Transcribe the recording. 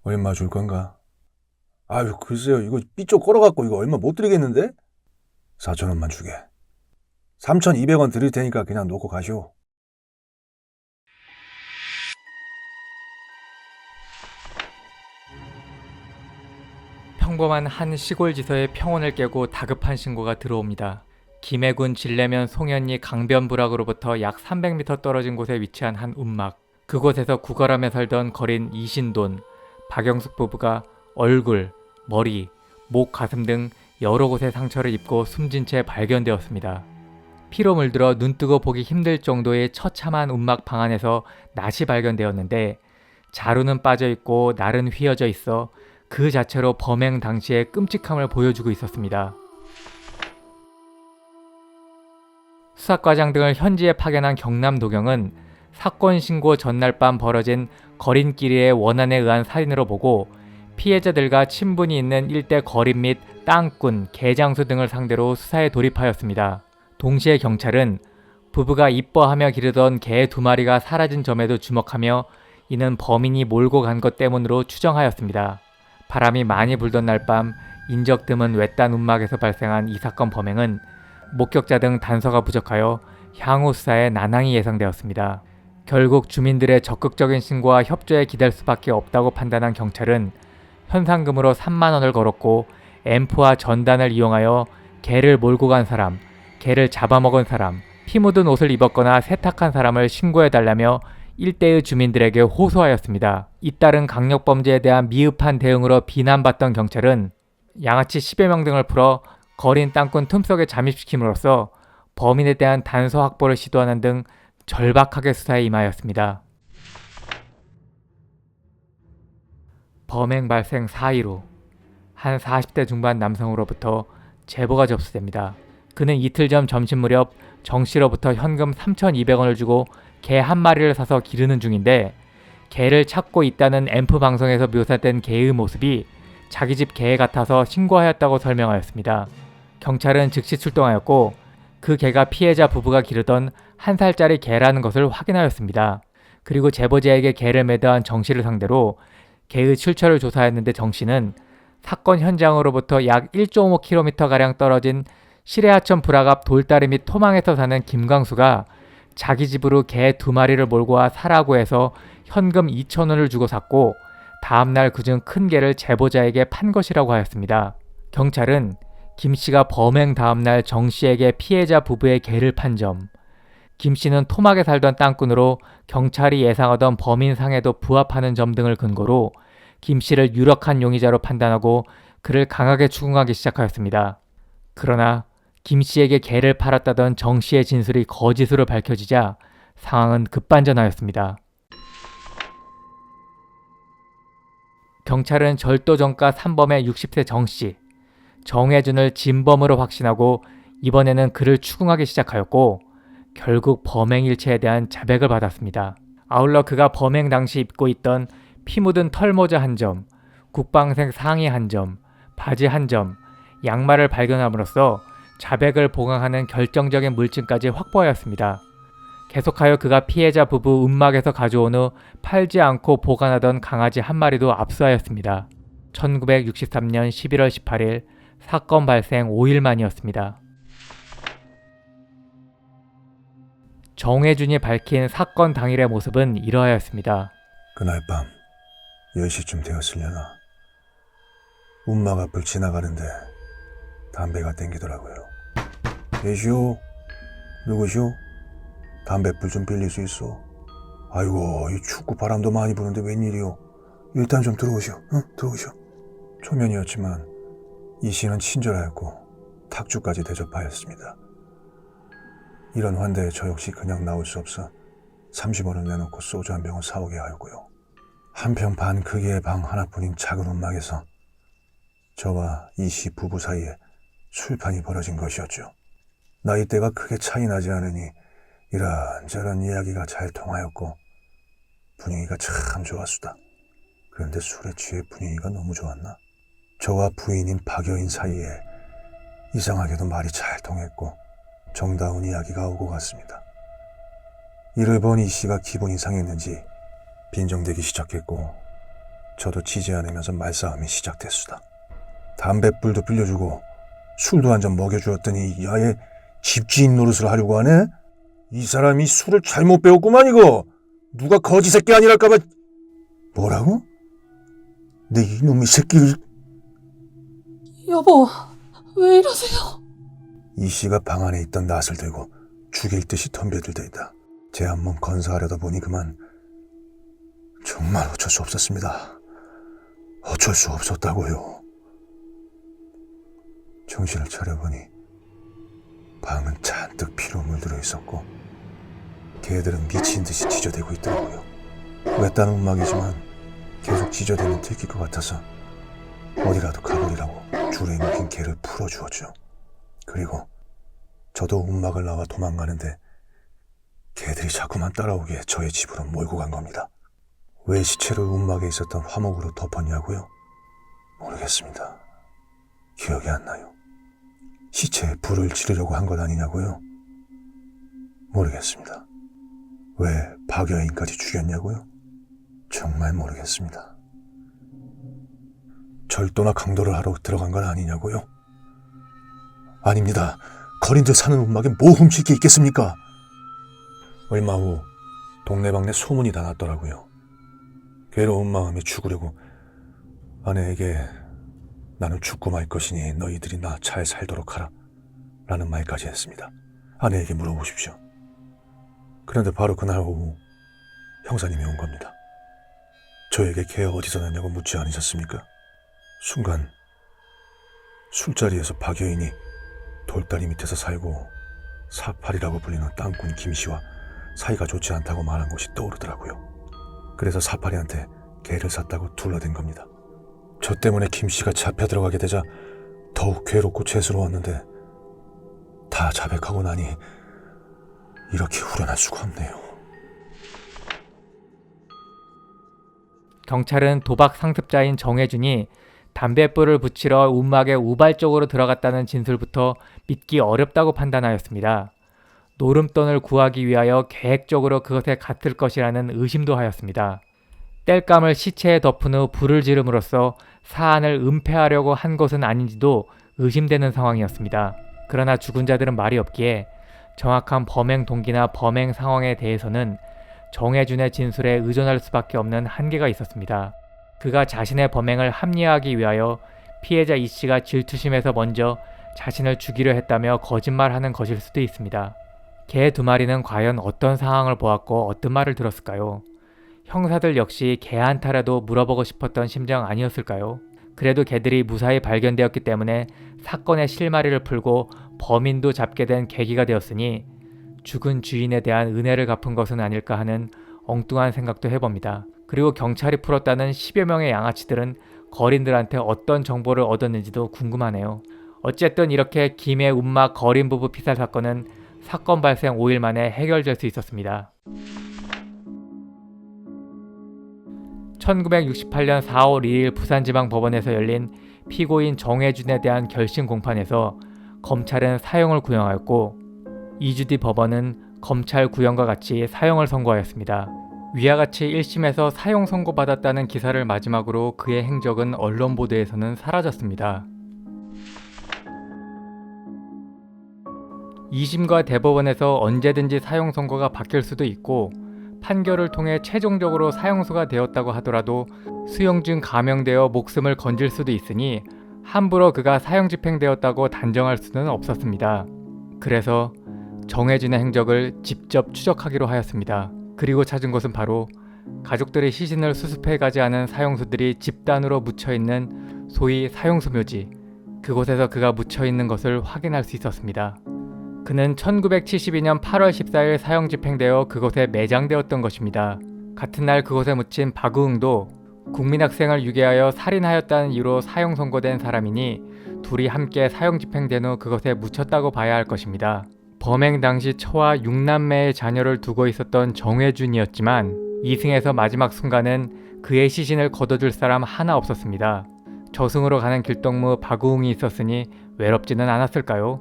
얼마 줄 건가? 아유, 글쎄요. 이거 삐쪽 걸어갖고 이거 얼마 못 드리겠는데? 4천 원만 주게. 3,200원 드릴 테니까 그냥 놓고 가시오. 평범한 한 시골 지서의 평온을 깨고 다급한 신고가 들어옵니다. 김해군 진례면 송현리 강변부락으로부터 약 300m 떨어진 곳에 위치한 한 움막. 그곳에서 구걸하며 살던 거린 이신돈, 박영숙 부부가 얼굴, 머리, 목, 가슴 등 여러 곳에 상처를 입고 숨진 채 발견되었습니다. 피로 물들어 눈뜨고 보기 힘들 정도의 처참한 움막 방 안에서 낫이 발견되었는데 자루는 빠져있고 날은 휘어져 있어 그 자체로 범행 당시의 끔찍함을 보여주고 있었습니다. 수사과장 등을 현지에 파견한 경남도경은 사건 신고 전날 밤 벌어진 거린끼리의 원한에 의한 살인으로 보고 피해자들과 친분이 있는 일대 거린 및 땅꾼, 개장수 등을 상대로 수사에 돌입하였습니다. 동시에 경찰은 부부가 이뻐하며 기르던 개 2마리가 사라진 점에도 주목하며 이는 범인이 몰고 간 것 때문으로 추정하였습니다. 바람이 많이 불던 날 밤 인적 드문 외딴 움막에서 발생한 이 사건 범행은 목격자 등 단서가 부족하여 향후 수사에 난항이 예상되었습니다. 결국 주민들의 적극적인 신고와 협조에 기댈 수밖에 없다고 판단한 경찰은 현상금으로 3만 원을 걸었고 앰프와 전단을 이용하여 개를 몰고 간 사람, 개를 잡아먹은 사람, 피 묻은 옷을 입었거나 세탁한 사람을 신고해달라며 일대의 주민들에게 호소하였습니다. 잇따른 강력범죄에 대한 미흡한 대응으로 비난받던 경찰은 양아치 10여 명 등을 풀어 거린 땅꾼 틈속에 잠입시킴으로써 범인에 대한 단서 확보를 시도하는 등 절박하게 수사에 임하였습니다. 범행 발생 4일 후 한 40대 중반 남성으로부터 제보가 접수됩니다. 그는 이틀 전 점심 무렵 정 씨로부터 현금 3,200원을 주고 개 한 마리를 사서 기르는 중인데 개를 찾고 있다는 앰프 방송에서 묘사된 개의 모습이 자기 집 개 같아서 신고하였다고 설명하였습니다. 경찰은 즉시 출동하였고 그 개가 피해자 부부가 기르던 1살짜리 개라는 것을 확인하였습니다. 그리고 제보자에게 개를 매도한 정 씨를 상대로 개의 출처를 조사했는데 정 씨는 사건 현장으로부터 약 1.5km가량 떨어진 시레하천 불악 앞 돌다리 및 토망에서 사는 김광수가 자기 집으로 개 2마리를 몰고 와 사라고 해서 현금 2,000원을 주고 샀고 다음날 그중 큰 개를 제보자에게 판 것이라고 하였습니다. 경찰은 김 씨가 범행 다음날 정 씨에게 피해자 부부의 개를 판 점, 김 씨는 토막에 살던 땅꾼으로 경찰이 예상하던 범인 상에도 부합하는 점 등을 근거로 김 씨를 유력한 용의자로 판단하고 그를 강하게 추궁하기 시작하였습니다. 그러나 김 씨에게 개를 팔았다던 정 씨의 진술이 거짓으로 밝혀지자 상황은 급반전하였습니다. 경찰은 절도정가 3범의 60세 정 씨, 정혜준을 진범으로 확신하고 이번에는 그를 추궁하기 시작하였고 결국 범행 일체에 대한 자백을 받았습니다. 아울러 그가 범행 당시 입고 있던 피 묻은 털모자 1점, 국방색 상의 1점, 바지 1점, 양말을 발견함으로써 자백을 보강하는 결정적인 물증까지 확보하였습니다. 계속하여 그가 피해자 부부 움막에서 가져온 후 팔지 않고 보관하던 강아지 1마리도 압수하였습니다. 1963년 11월 18일 사건 발생 5일 만이었습니다. 정혜준이 밝힌 사건 당일의 모습은 이러하였습니다. 그날 밤 10시쯤 되었으려나 움막 앞을 지나가는데 담배가 땡기더라고요. 계시오? 누구시오? 담배불 좀 빌릴 수 있어? 아이고, 이 춥고 바람도 많이 부는데 웬일이오? 일단 좀 들어오시오. 응? 들어오시오. 초면이었지만 이 씨는 친절하였고 탁주까지 대접하였습니다. 이런 환대에 저 역시 그냥 나올 수 없어 30원을 내놓고 소주 한 병을 사오게 하였고요. 한 평 반 크기의 방 하나뿐인 작은 움막에서 저와 이 씨 부부 사이에 술판이 벌어진 것이었죠. 나이대가 크게 차이 나지 않으니 이런저런 이야기가 잘 통하였고 분위기가 참 좋았수다. 그런데 술에 취해 분위기가 너무 좋았나? 저와 부인인 박여인 사이에 이상하게도 말이 잘 통했고 정다운 이야기가 오고 갔습니다. 이를 본 이 씨가 기분이 상했는지 빈정대기 시작했고 저도 지지 않으면서 말싸움이 시작됐수다. 담뱃불도 빌려주고 술도 한 잔 먹여주었더니 야얘 집주인 노릇을 하려고 하네? 이 사람이 술을 잘못 배웠구만 이거. 누가 거지 새끼 아니랄까봐. 뭐라고? 내 이놈의 새끼를. 여보, 왜 이러세요? 이씨가 방 안에 있던 낫을 들고 죽일 듯이 덤벼들다 있다. 제 한몸 건사하려다 보니 그만. 정말 어쩔 수 없었습니다. 어쩔 수 없었다고요. 정신을 차려보니 방은 잔뜩 피로 물들어 있었고 개들은 미친 듯이 짖어대고 있더라고요. 외딴 움막이지만 계속 짖어대면 들킬 것 같아서 어디라도 가버리라고 줄에 묶인 개를 풀어주었죠. 그리고 저도 움막을 나와 도망가는데 개들이 자꾸만 따라오게 저의 집으로 몰고 간 겁니다. 왜 시체를 움막에 있었던 화목으로 덮었냐고요? 모르겠습니다. 기억이 안 나요. 시체에 불을 지르려고 한 것 아니냐고요? 모르겠습니다. 왜 박여인까지 죽였냐고요? 정말 모르겠습니다. 절도나 강도를 하러 들어간 건 아니냐고요? 아닙니다. 거린들 사는 움막에 뭐 훔칠 게 있겠습니까? 얼마 후 동네방네 소문이 다 났더라고요. 괴로운 마음에 죽으려고 아내에게 나는 죽고 말 것이니 너희들이 나 잘 살도록 하라 라는 말까지 했습니다. 아내에게 물어보십시오. 그런데 바로 그날 오후 형사님이 온 겁니다. 저에게 개 어디서 났냐고 묻지 않으셨습니까? 순간 술자리에서 박여인이 돌다리 밑에서 살고 사팔이라고 불리는 땅꾼 김씨와 사이가 좋지 않다고 말한 것이 떠오르더라고요. 그래서 사팔이한테 개를 샀다고 둘러댄 겁니다. 저 때문에 김씨가 잡혀 들어가게 되자 더욱 괴롭고 죄스러웠는데 다 자백하고 나니 이렇게 후련할 수가 없네요. 경찰은 도박 상습자인 정혜준이 담뱃불을 붙이러 움막에 우발적으로 들어갔다는 진술부터 믿기 어렵다고 판단하였습니다. 노름돈을 구하기 위하여 계획적으로 그것에 갔을 것이라는 의심도 하였습니다. 땔감을 시체에 덮은 후 불을 지름으로써 사안을 은폐하려고 한 것은 아닌지도 의심되는 상황이었습니다. 그러나 죽은 자들은 말이 없기에 정확한 범행 동기나 범행 상황에 대해서는 정혜준의 진술에 의존할 수밖에 없는 한계가 있었습니다. 그가 자신의 범행을 합리화하기 위하여 피해자 이씨가 질투심에서 먼저 자신을 죽이려 했다며 거짓말하는 것일 수도 있습니다. 개 두 마리는 과연 어떤 상황을 보았고 어떤 말을 들었을까요? 형사들 역시 개 한타라도 물어보고 싶었던 심정 아니었을까요? 그래도 개들이 무사히 발견되었기 때문에 사건의 실마리를 풀고 범인도 잡게 된 계기가 되었으니 죽은 주인에 대한 은혜를 갚은 것은 아닐까 하는 엉뚱한 생각도 해봅니다. 그리고 경찰이 풀었다는 10여 명의 양아치들은 거린들한테 어떤 정보를 얻었는지도 궁금하네요. 어쨌든 이렇게 김해 운막 거린 부부 피살 사건은 사건 발생 5일 만에 해결될 수 있었습니다. 1968년 4월 2일 부산지방법원에서 열린 피고인 정혜준에 대한 결심 공판에서 검찰은 사형을 구형하였고 2주 뒤 법원은 검찰 구형과 같이 사형을 선고하였습니다. 위와 같이 1심에서 사형 선고받았다는 기사를 마지막으로 그의 행적은 언론 보도에서는 사라졌습니다. 2심과 대법원에서 언제든지 사형 선고가 바뀔 수도 있고 판결을 통해 최종적으로 사형수가 되었다고 하더라도 수용증 감형되어 목숨을 건질 수도 있으니 함부로 그가 사형 집행되었다고 단정할 수는 없었습니다. 그래서 정혜준의 행적을 직접 추적하기로 하였습니다. 그리고 찾은 곳은 바로 가족들의 시신을 수습해 가지 않은 사형수들이 집단으로 묻혀있는 소위 사형수 묘지, 그곳에서 그가 묻혀있는 것을 확인할 수 있었습니다. 그는 1972년 8월 14일 사형 집행되어 그곳에 매장되었던 것입니다. 같은 날 그곳에 묻힌 박우흥도 국민학생을 유괴하여 살인하였다는 이유로 사형 선고된 사람이니 둘이 함께 사형 집행된 후 그것에 묻혔다고 봐야 할 것입니다. 범행 당시 처와 6남매의 자녀를 두고 있었던 정혜준이었지만 이승에서 마지막 순간은 그의 시신을 거둬줄 사람 하나 없었습니다. 저승으로 가는 길동무 박우흥이 있었으니 외롭지는 않았을까요?